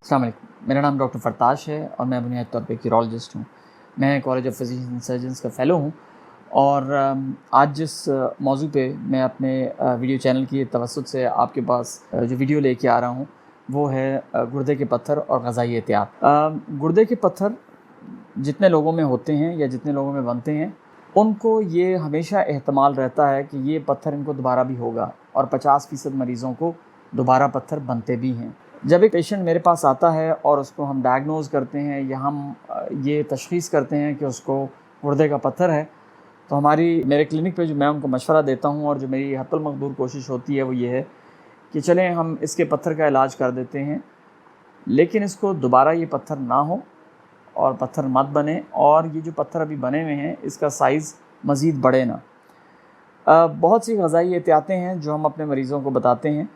अस्सलाम वालेकुम, मेरा नाम डॉक्टर फरताश है और मैं बुनियादी तौर पे एक यूरोलॉजिस्ट हूँ। मैं college of physicians and surgeons का फ़ेलो हूँ और आज जिस मौजू पे मैं अपने वीडियो चैनल की तवज्जुह से आपके पास जो वीडियो लेके आ रहा हूँ वो है गुर्दे के पत्थर और ग़िज़ाई एहतियात। गुर्दे के पत्थर जितने लोगों में होते हैं या जितने लोगों में बनते हैं, उनको ये हमेशा एहतमाल रहता है कि ये पत्थर इनको दोबारा भी होगा और 50% मरीज़ों को दोबारा पत्थर बनते भी हैं। जब एक पेशेंट मेरे पास आता है और उसको हम डायग्नोज़ करते हैं या हम ये तशख़ीस करते हैं कि उसको गुर्दे का पत्थर है, तो मेरे क्लिनिक पे जो मैं उनको मशवरा देता हूँ और जो मेरी हत्तुल मक़दूर कोशिश होती है वो ये है कि चलें हम इसके पत्थर का इलाज कर देते हैं, लेकिन इसको दोबारा ये पत्थर ना हो और पत्थर मत बने, और ये जो पत्थर अभी बने हुए हैं इसका साइज़ मज़ीद बढ़े ना। बहुत सी ग़िज़ाई एहतियातें हैं जो हम अपने मरीज़ों को बताते हैं,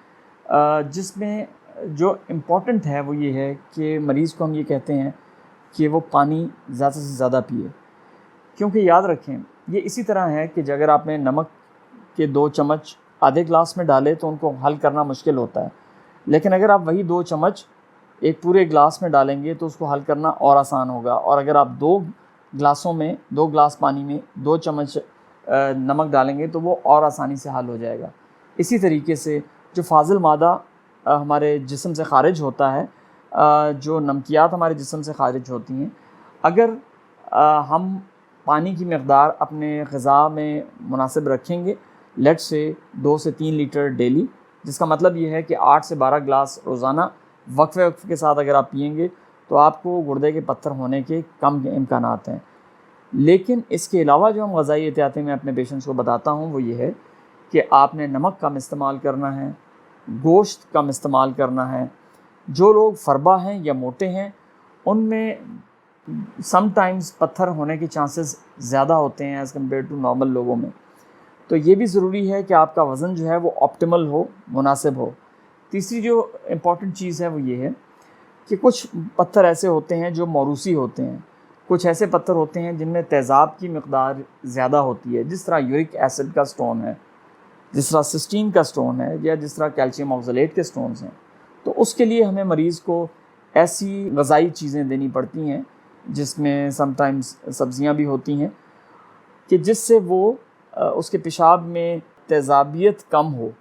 जिसमें जो इम्पॉर्टेंट है वो ये है कि मरीज़ को हम ये कहते हैं कि वो पानी ज़्यादा से ज़्यादा पिए, क्योंकि याद रखें ये इसी तरह है कि अगर आपने नमक के 2 चम्मच आधे ग्लास में डाले तो उनको हल करना मुश्किल होता है, लेकिन अगर आप वही 2 चम्मच एक पूरे ग्लास में डालेंगे तो उसको हल करना और आसान होगा। और अगर आप 2 ग्लास पानी में 2 चम्मच नमक डालेंगे तो वो और आसानी से हल हो जाएगा। इसी तरीके से जो फाजिल मादा हमारे जिस्म से ख़ारिज होता है, जो नमकियात हमारे जिस्म से ख़ारिज होती हैं, अगर हम पानी की मक़दार अपने ग़िज़ा में मुनासिब रखेंगे, लेट्स से 2 से 3 लीटर डेली, जिसका मतलब ये है कि 8 से 12 ग्लास रोज़ाना वक्फ़े के साथ अगर आप पिएंगे तो आपको गुर्दे के पत्थर होने के कम इम्कानात हैं। लेकिन इसके अलावा जो हम ग़िज़ाई एहतियातें मैं अपने पेशेंट्स को बताता हूँ वो ये है कि आपने नमक कम इस्तेमाल करना है, गोश्त कम इस्तेमाल करना है। जो लोग फ़रबा हैं या मोटे हैं उनमें समटाइम्स पत्थर होने के चांसेस ज़्यादा होते हैं एज़ कम्पेयर टू नॉर्मल लोगों में। तो ये भी ज़रूरी है कि आपका वज़न जो है वो ऑप्टिमल हो, मुनासिब हो। तीसरी जो इम्पॉर्टेंट चीज़ है वो ये है कि कुछ पत्थर ऐसे होते हैं जो मौरूसी होते हैं, कुछ ऐसे पत्थर होते हैं जिनमें तेज़ाब की मक़दार ज़्यादा होती है, जिस तरह यूरिक एसिड का स्टोन है, जिस तरह सिस्टीन का स्टोन है, या जिस तरह कैल्शियम ऑक्सलेट के स्टोन्स हैं। तो उसके लिए हमें मरीज़ को ऐसी ग़िज़ाई चीज़ें देनी पड़ती हैं जिसमें समटाइम्स सब्ज़ियाँ भी होती हैं कि जिससे वो उसके पेशाब में तेज़ाबियत कम हो,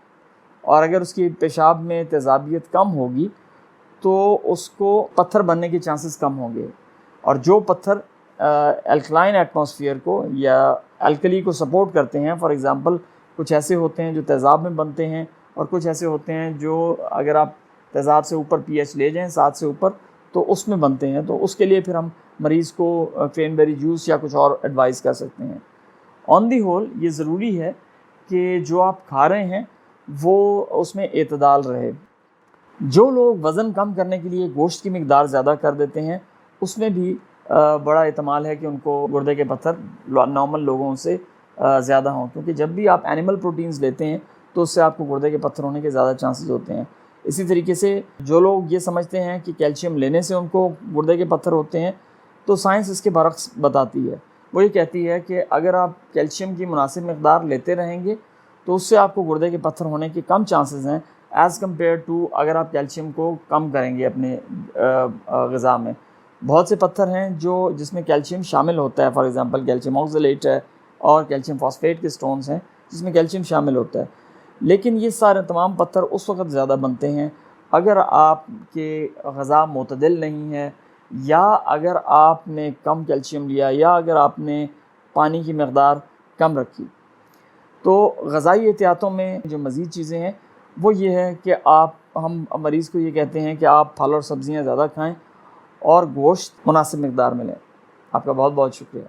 और अगर उसकी पेशाब में तेज़ाबियत कम होगी तो उसको पत्थर बनने के चांसेस कम होंगे। और जो पत्थर अल्कलाइन एटमॉस्फेयर को या अल्कली को सपोर्ट करते हैं, फॉर एग्ज़ाम्पल कुछ ऐसे होते हैं जो तेज़ाब में बनते हैं, और कुछ ऐसे होते हैं जो अगर आप तेज़ाब से ऊपर pH ले जाएं 7 से ऊपर तो उसमें बनते हैं। तो उसके लिए फिर हम मरीज़ को क्रैनबेरी जूस या कुछ और एडवाइस कर सकते हैं। ऑन दी होल ये ज़रूरी है कि जो आप खा रहे हैं वो उसमें एतदाल रहे। जो लोग वज़न कम करने के लिए गोश्त की मक़दार ज़्यादा कर देते हैं उसमें भी बड़ा एहतमाल है कि उनको गुर्दे के पत्थर नॉर्मल लोगों से ज़्यादा हों, क्योंकि जब भी आप एनिमल प्रोटीन्स लेते हैं तो उससे आपको गुर्दे के पत्थर होने के ज़्यादा चांसेस होते हैं। इसी तरीके से जो लोग ये समझते हैं कि कैल्शियम लेने से उनको गुर्दे के पत्थर होते हैं, तो साइंस इसके बरक्स बताती है। वो ये कहती है कि अगर आप कैल्शियम की मुनासिब मक़दार लेते रहेंगे तो उससे आपको गुर्दे के पत्थर होने के कम चांसेस हैं एज़ कम्पेयर टू अगर आप कैल्शियम को कम करेंगे अपने ग़िज़ा में। बहुत से पत्थर हैं जिसमें कैल्शियम शामिल होता है, फॉर एग्ज़ाम्पल कैल्शियम ऑक्सलेट है और कैल्शियम फॉस्फेट के स्टोन्स हैं जिसमें कैल्शियम शामिल होता है। लेकिन ये सारे तमाम पत्थर उस वक़्त ज़्यादा बनते हैं अगर आपके ग़िज़ा मुतदिल नहीं है, या अगर आपने कम कैल्शियम लिया, या अगर आपने पानी की मक़दार कम रखी। तो ग़िज़ाई एहतियातों में जो मज़ीद चीज़ें हैं वो ये है कि हम मरीज़ को ये कहते हैं कि आप फल और सब्ज़ियाँ ज़्यादा खाएँ और गोश्त मुनासिब मक़दार में लें। आपका बहुत बहुत शुक्रिया।